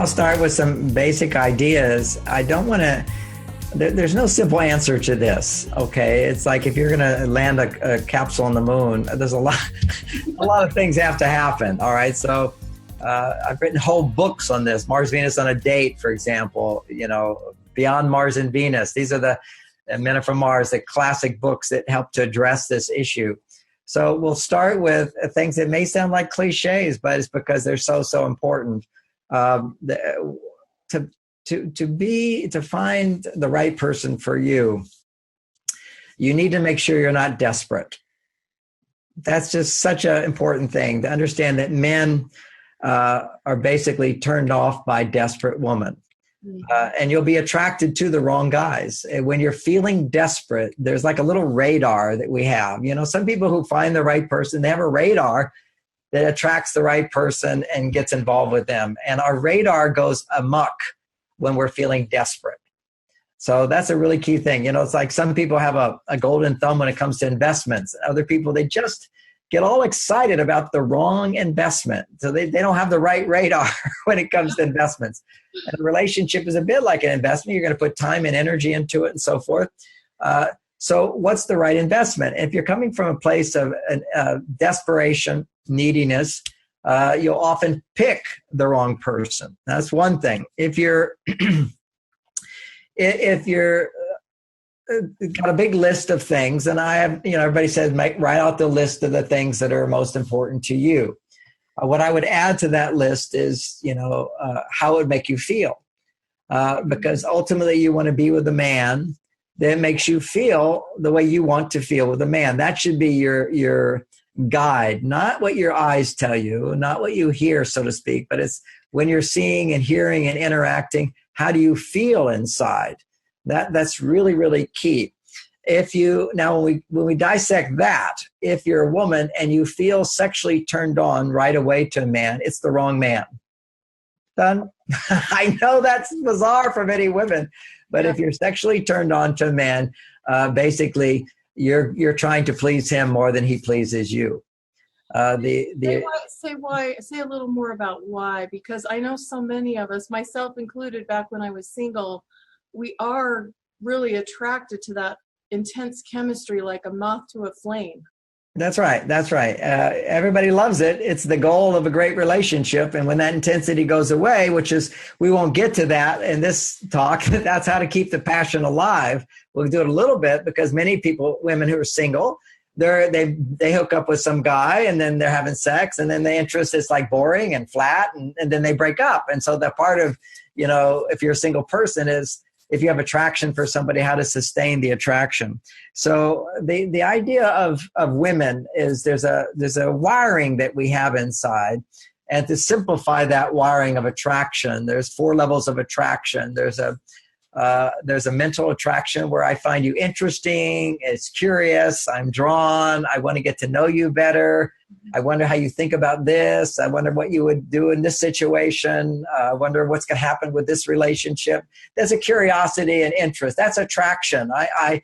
I'll start with some basic ideas. I don't want to, there's no simple answer to this, okay? It's like if you're going to land a capsule on the moon, there's a lot of things have to happen, all right? So I've written whole books on this. Mars, Venus on a Date, for example, Beyond Mars and Venus. These are the Men Are From Mars, the classic books that help to address this issue. So we'll start with things that may sound like cliches, but it's because they're so important. To find the right person for you, you need to make sure you're not desperate. That's just such an important thing, to understand that men are basically turned off by desperate women. And you'll be attracted to the wrong guys. When you're feeling desperate, there's like a little radar that we have. Some people who find the right person, they have a radar that attracts the right person and gets involved with them. And our radar goes amok when we're feeling desperate. So that's a really key thing. It's like some people have a golden thumb when it comes to investments. Other people, they just get all excited about the wrong investment. So they don't have the right radar when it comes to investments. And a relationship is a bit like an investment. You're going to put time and energy into it and so forth. So what's the right investment? If you're coming from a place of desperation, neediness, you'll often pick the wrong person. That's one thing. If you're got a big list of things, and I have, everybody says, write out the list of the things that are most important to you. What I would add to that list is, how it would make you feel. Because ultimately you want to be with a man that makes you feel the way you want to feel with a man. That should be your guide, not what your eyes tell you, not what you hear, so to speak, but it's when you're seeing and hearing and interacting, how do you feel inside? That's really, really key. When we dissect that, if you're a woman and you feel sexually turned on right away to a man, it's the wrong man. Done. I know that's bizarre for many women, but if you're sexually turned on to a man, basically you're trying to please him more than he pleases you. Say a little more about why, because I know so many of us, myself included, back when I was single, we are really attracted to that intense chemistry like a moth to a flame. That's right. Everybody loves it. It's the goal of a great relationship. And when that intensity goes away, we won't get to that in this talk, that's how to keep the passion alive. We'll do it a little bit because many women who are single, they hook up with some guy and then they're having sex and then the interest is like boring and flat and then they break up. And so that part of, if you're a single person is, if you have attraction for somebody, how to sustain the attraction. So the idea of women is there's a wiring that we have inside. And to simplify that wiring of attraction, there's 4 levels of attraction. There's a mental attraction where I find you interesting, it's curious, I'm drawn, I want to get to know you better. I wonder how you think about this. I wonder what you would do in this situation. I wonder what's going to happen with this relationship. There's a curiosity and interest. That's attraction. I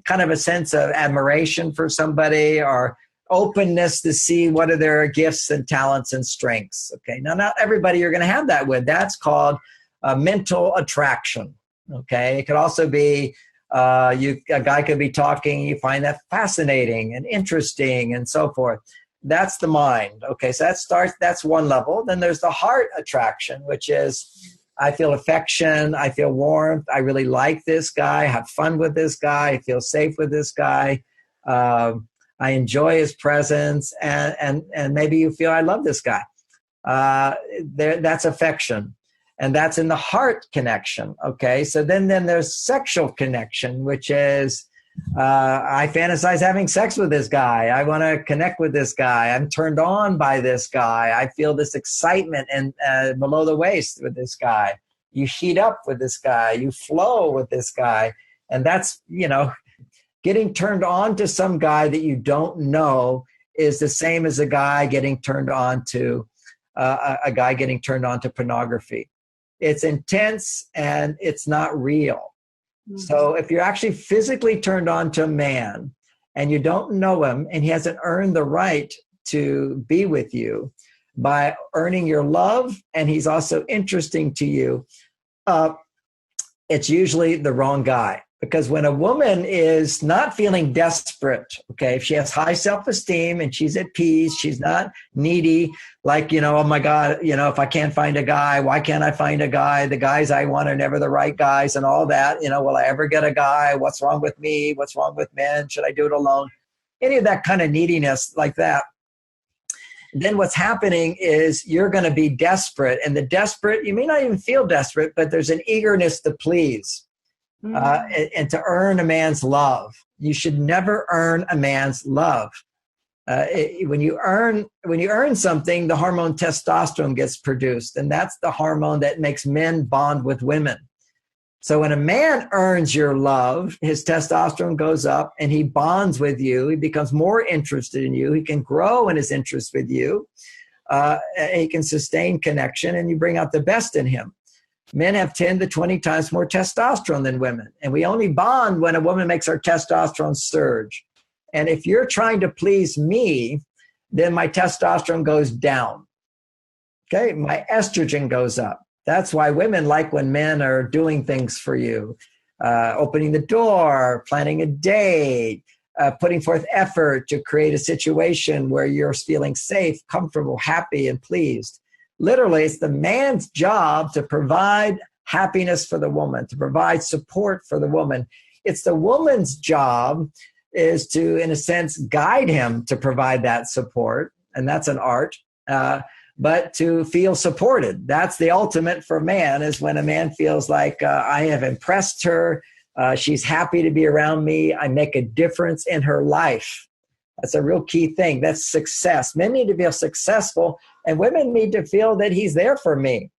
kind of a sense of admiration for somebody or openness to see what are their gifts and talents and strengths. Okay, now not everybody you're going to have that with. That's called mental attraction. Okay, it could also be a guy could be talking, you find that fascinating and interesting and so forth. That's the mind. Okay, so that's one level. Then there's the heart attraction, which is I feel affection, I feel warmth, I really like this guy, have fun with this guy, I feel safe with this guy, I enjoy his presence, and maybe you feel I love this guy. That's affection. And that's in the heart connection, okay? So then there's sexual connection, which is I fantasize having sex with this guy. I want to connect with this guy. I'm turned on by this guy. I feel this excitement and below the waist with this guy. You heat up with this guy. You flow with this guy. And that's, getting turned on to some guy that you don't know is the same as a guy getting turned on to pornography. It's intense and it's not real. Mm-hmm. So if you're actually physically turned on to a man and you don't know him and he hasn't earned the right to be with you, by earning your love, and he's also interesting to you, it's usually the wrong guy. Because when a woman is not feeling desperate, okay, if she has high self-esteem and she's at peace, she's not needy, like, oh my God, if I can't find a guy, why can't I find a guy? The guys I want are never the right guys and all that. Will I ever get a guy? What's wrong with me? What's wrong with men? Should I do it alone? Any of that kind of neediness like that. Then what's happening is you're going to be desperate. And the desperate, you may not even feel desperate, but there's an earness to please. And to earn a man's love. You should never earn a man's love. When you earn something, the hormone testosterone gets produced, and that's the hormone that makes men bond with women. So when a man earns your love, his testosterone goes up and he bonds with you. He becomes more interested in you. He can grow in his interest with you. He can sustain connection, and you bring out the best in him. Men have 10 to 20 times more testosterone than women. And we only bond when a woman makes our testosterone surge. And if you're trying to please me, then my testosterone goes down. Okay, my estrogen goes up. That's why women like when men are doing things for you, opening the door, planning a date, putting forth effort to create a situation where you're feeling safe, comfortable, happy, and pleased. Literally, it's the man's job to provide happiness for the woman, to provide support for the woman. It's the woman's job is to, in a sense, guide him to provide that support. And that's an art. But to feel supported. That's the ultimate for man, is when a man feels like I have impressed her. She's happy to be around me. I make a difference in her life. That's a real key thing. That's success. Men need to feel successful, and women need to feel that he's there for me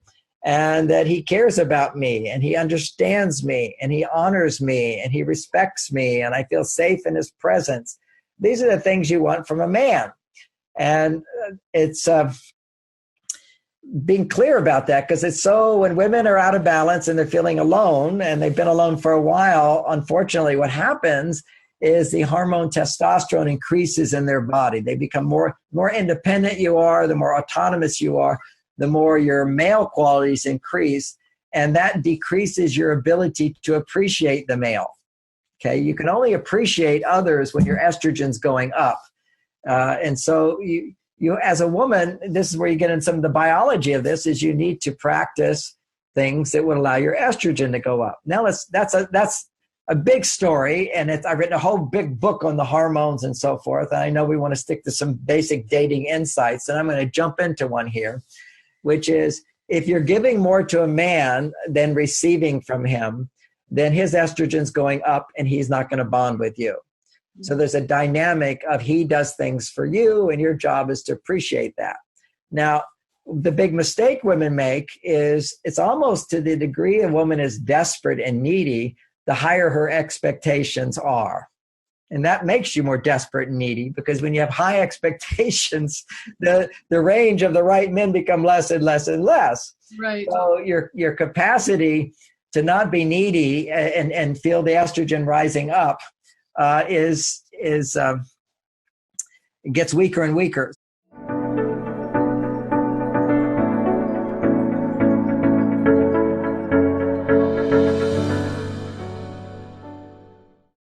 and that he cares about me and he understands me and he honors me and he respects me and I feel safe in his presence. These are the things you want from a man. And it's being clear about that, because it's so, when women are out of balance and they're feeling alone and they've been alone for a while, unfortunately what happens is the hormone testosterone increases in their body. They become more independent you are, the more autonomous you are, the more your male qualities increase, and that decreases your ability to appreciate the male. Okay, you can only appreciate others when your estrogen's going up. And so you as a woman, this is where you get in some of the biology of this, is you need to practice things that would allow your estrogen to go up. Now that's a big story, and I've written a whole big book on the hormones and so forth. And I know we want to stick to some basic dating insights, and I'm going to jump into one here, which is if you're giving more to a man than receiving from him, then his estrogen's going up and he's not going to bond with you. So there's a dynamic of he does things for you and your job is to appreciate that. Now, the big mistake women make is it's almost to the degree a woman is desperate and needy, the higher her expectations are. And that makes you more desperate and needy, because when you have high expectations, the range of the right men become less and less and less. Right. So your capacity to not be needy and feel the estrogen rising up gets weaker and weaker.